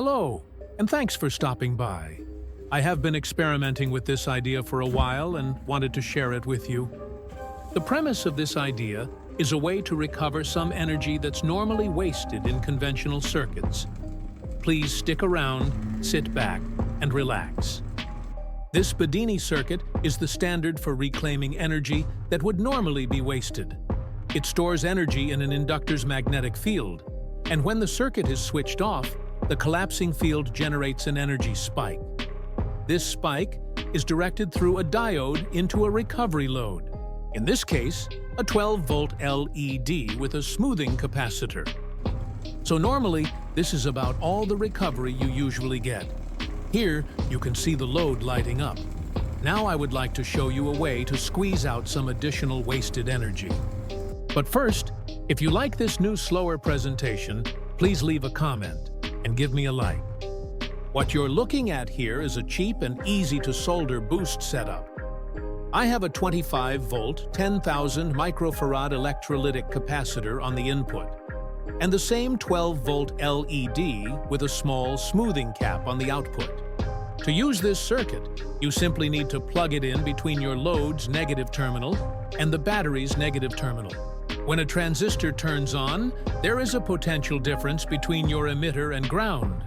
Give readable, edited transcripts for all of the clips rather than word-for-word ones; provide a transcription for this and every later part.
Hello, and thanks for stopping by. I have been experimenting with this idea for a while and wanted to share it with you. The premise of this idea is a way to recover some energy that's normally wasted in conventional circuits. Please stick around, sit back, and relax. This Bedini circuit is the standard for reclaiming energy that would normally be wasted. It stores energy in an inductor's magnetic field, and when the circuit is switched off, the collapsing field generates an energy spike. This spike is directed through a diode into a recovery load, in this case, a 12-volt LED with a smoothing capacitor. So normally, this is about all the recovery you usually get. Here, you can see the load lighting up. Now I would like to show you a way to squeeze out some additional wasted energy. But first, if you like this new slower presentation, please leave a comment and give me a like. What you're looking at here is a cheap and easy-to-solder boost setup. I have a 25-volt, 10,000 microfarad electrolytic capacitor on the input, and the same 12-volt LED with a small smoothing cap on the output. To use this circuit, you simply need to plug it in between your load's negative terminal and the battery's negative terminal. When a transistor turns on, there is a potential difference between your emitter and ground.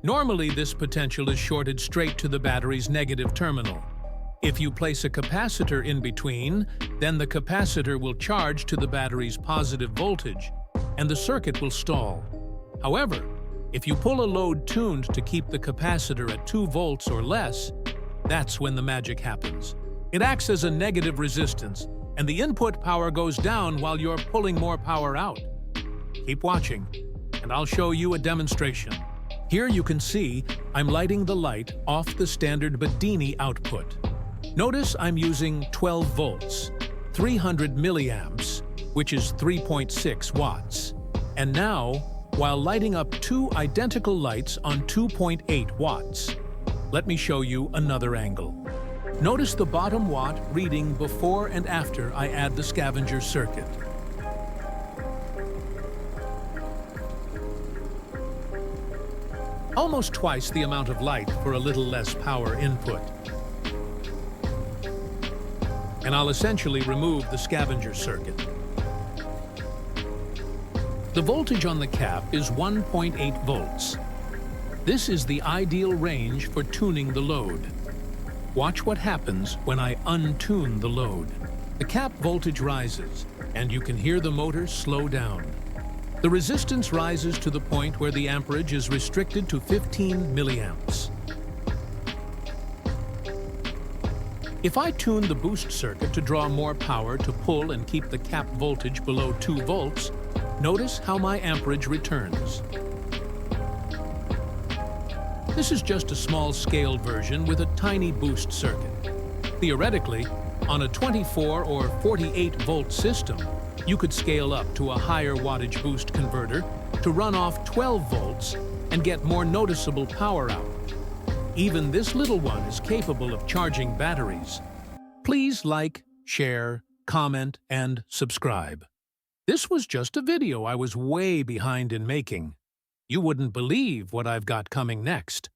Normally, this potential is shorted straight to the battery's negative terminal. If you place a capacitor in between, then the capacitor will charge to the battery's positive voltage, and the circuit will stall. However, if you pull a load tuned to keep the capacitor at 2 volts or less, that's when the magic happens. It acts as a negative resistance, and the input power goes down while you're pulling more power out. Keep watching, and I'll show you a demonstration. Here you can see I'm lighting the light off the standard Bedini output. Notice I'm using 12 volts, 300 milliamps, which is 3.6 watts. And now, while lighting up 2 identical lights on 2.8 watts. Let me show you another angle. Notice the bottom watt reading before and after I add the Scavenger circuit. Almost twice the amount of light for a little less power input. And I'll essentially remove the Scavenger circuit. The voltage on the cap is 1.8 volts. This is the ideal range for tuning the load. Watch what happens when I untune the load. The cap voltage rises, and you can hear the motor slow down. The resistance rises to the point where the amperage is restricted to 15 milliamps. If I tune the boost circuit to draw more power to pull and keep the cap voltage below 2 volts, notice how my amperage returns. This is just a small-scale version with a tiny boost circuit. Theoretically, on a 24 or 48-volt system, you could scale up to a higher wattage boost converter to run off 12 volts and get more noticeable power out. Even this little one is capable of charging batteries. Please like, share, comment, and subscribe. This was just a video I was way behind in making. You wouldn't believe what I've got coming next.